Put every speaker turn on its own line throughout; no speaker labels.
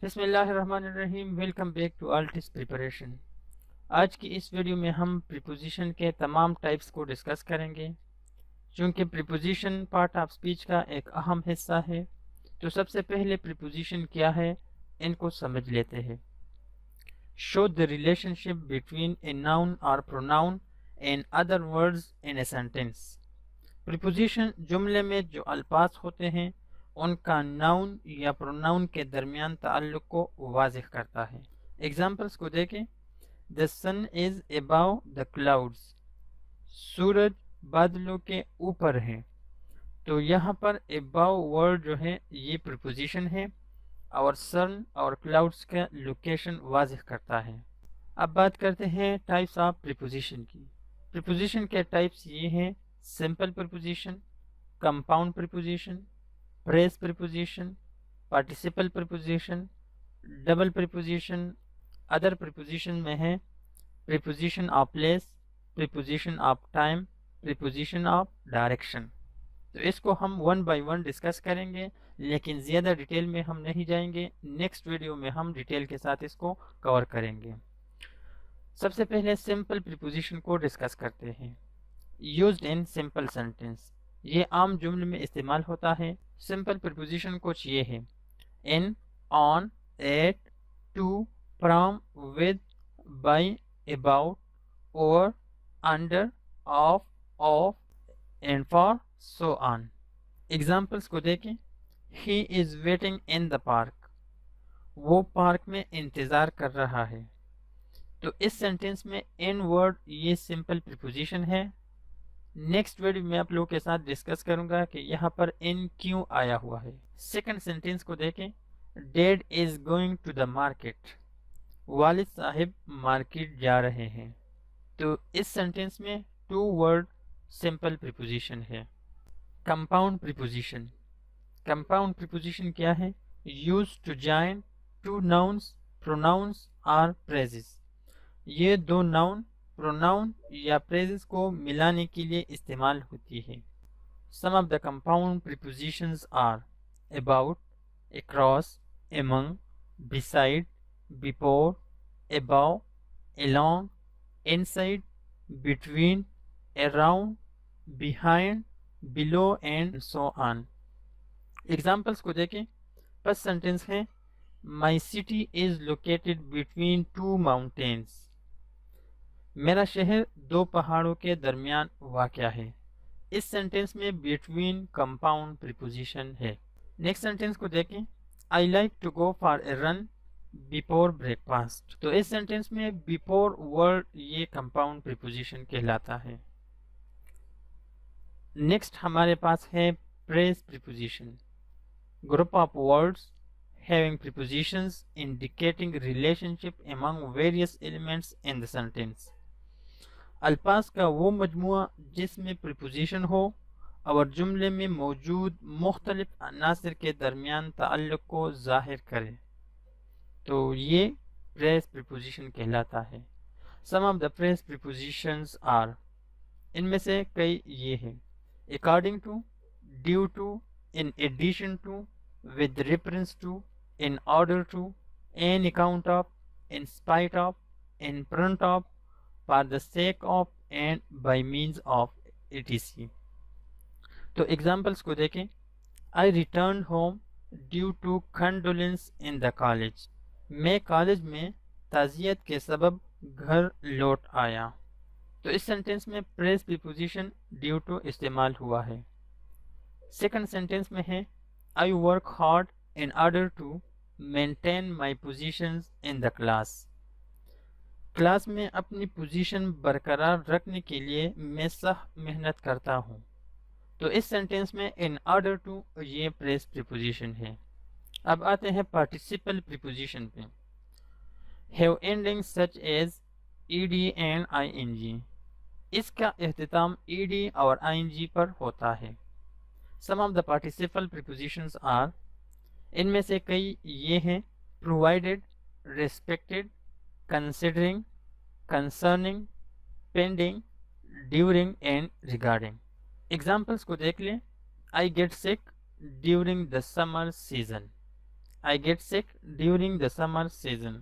بسم اللہ الرحمن الرحیم، ویلکم بیک ٹو آلٹس پریپریشن۔ آج کی اس ویڈیو میں ہم پریپوزیشن کے تمام ٹائپس کو ڈسکس کریں گے۔ چونکہ پریپوزیشن پارٹ آف سپیچ کا ایک اہم حصہ ہے تو سب سے پہلے پریپوزیشن کیا ہے ان کو سمجھ لیتے ہیں۔ شو the relationship between a noun or pronoun and other words in a sentence۔ Preposition جملے میں جو الفاظ ہوتے ہیں ان کا ناؤن یا پروناؤن کے درمیان تعلق کو واضح کرتا ہے۔ ایگزامپلس کو دیکھیں۔ The sun is above the clouds۔ سورج بادلوں کے اوپر ہے۔ تو یہاں پر above ورڈ جو ہے یہ پریپوزیشن ہے اور سن اور کلاؤڈس کا لوکیشن واضح کرتا ہے۔ اب بات کرتے ہیں ٹائپس آف پریپوزیشن کی۔ پریپوزیشن کے ٹائپس یہ ہیں: simple preposition, compound preposition, phrase preposition, participle preposition, double preposition. Other preposition میں ہے preposition of place, preposition of time, preposition of direction. تو اس کو ہم ون بائی ون ڈسکس کریں گے، لیکن زیادہ ڈیٹیل میں ہم نہیں جائیں گے۔ نیکسٹ ویڈیو میں ہم ڈیٹیل کے ساتھ اس کو کور کریں گے۔ سب سے پہلے سمپل پریپوزیشن کو ڈسکس کرتے ہیں۔ یوزڈ ان سمپل سینٹینس، یہ عام جملے میں استعمال ہوتا ہے۔ سمپل پریپوزیشن کچھ یہ ہے: in, on, at, to, from, with, by, about, over, under, of, and for, so on. Examples کو دیکھیں۔ He is waiting in the park, وہ پارک میں انتظار کر رہا ہے۔ تو اس سینٹینس میں ان ورڈ یہ سمپل پریپوزیشن ہے۔ نیکسٹ ویڈیو میں آپ لوگوں کے ساتھ ڈسکس کروں گا کہ یہاں پر ان کیوں آیا ہوا ہے۔ سیکنڈ سینٹینس کو دیکھیں۔ Dad is going to the market, والد صاحب مارکیٹ جا رہے ہیں۔ تو اس سینٹینس میں ٹو ورڈ سمپل پریپوزیشن ہے۔ کمپاؤنڈ پریپوزیشن، کمپاؤنڈ پریپوزیشن کیا ہے؟ Use to join two nouns, pronouns اور پریزز۔ یہ دو ناؤن، پروناؤن یا پریزز کو ملانے کے لیے استعمال ہوتی ہے۔ Some of the compound prepositions are about، across، among، beside، before، above، along، inside، between، around، behind، below and so on۔ Examples کو دیکھیں۔ فرسٹ سینٹینس ہے: My city is located between two mountains۔ میرا شہر دو پہاڑوں کے درمیان واقع ہے۔ اس سینٹینس میں between کمپاؤنڈ پریپوزیشن ہے۔ نیکسٹ سینٹینس کو دیکھیں۔ I like to go for a run before breakfast۔ تو اس سینٹینس میں before ورڈ یہ کمپاؤنڈ پریپوزیشن کہلاتا ہے۔ نیکسٹ ہمارے پاس ہے phrase preposition, group of words having prepositions indicating relationship among various elements in the sentence۔ الفاظ کا وہ مجموعہ جس میں پریپوزیشن ہو اور جملے میں موجود مختلف عناصر کے درمیان تعلق کو ظاہر کرے تو یہ پریز پریپوزیشن کہلاتا ہے۔ Some of the praise prepositions are, ان میں سے کئی یہ ہیں: according to، due to، in addition to، with reference to، in order to، in account of، in spite of، in front of، for the sake of and by means of etc۔ تو examples کو دیکھیں۔ I returned home due to condolence in the college۔ میں college میں تعزیت کے سبب گھر لوٹ آیا۔ تو اس سینٹینس میں پریز پریپوزیشن ڈیو ٹو استعمال ہوا ہے۔ سیکنڈ سینٹینس میں ہے I work hard in order to maintain my positions in the class۔ Class میں اپنی پوزیشن برقرار رکھنے کے لیے میں سخت محنت کرتا ہوں۔ تو اس سینٹینس میں in order to یہ پریز پریپوزیشن ہے۔ اب آتے ہیں پارٹیسپل پریپوزیشن پہ۔ have endings such as ed and ing، اس کا اختتام ed اور ing پر ہوتا ہے۔ Some of the participle prepositions are، ان میں سے کئی یہ ہیں: provided، respected، considering، concerning، pending، during and regarding۔ Examples کو دیکھ لیں۔ I get sick during the summer season۔ I get sick during the summer season.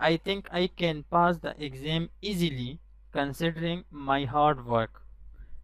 I think I can pass the exam easily considering my hard work.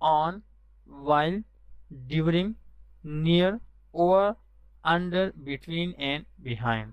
on, while, during, near, over, under, between and behind।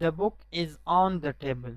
The book is on the table।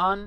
on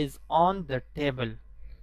is on the table,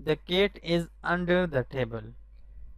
The cat is under the table।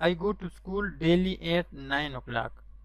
I go to school daily at 9 o'clock।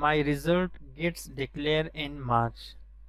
My result gets declared in March।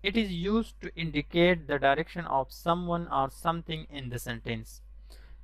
It is used to indicate the direction of someone or something in the sentence।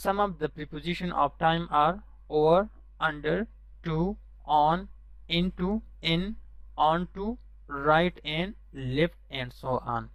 Some of the preposition of time are over, under, to, on, into, in, onto, right and left and so on।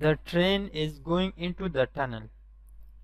The train is going into the tunnel।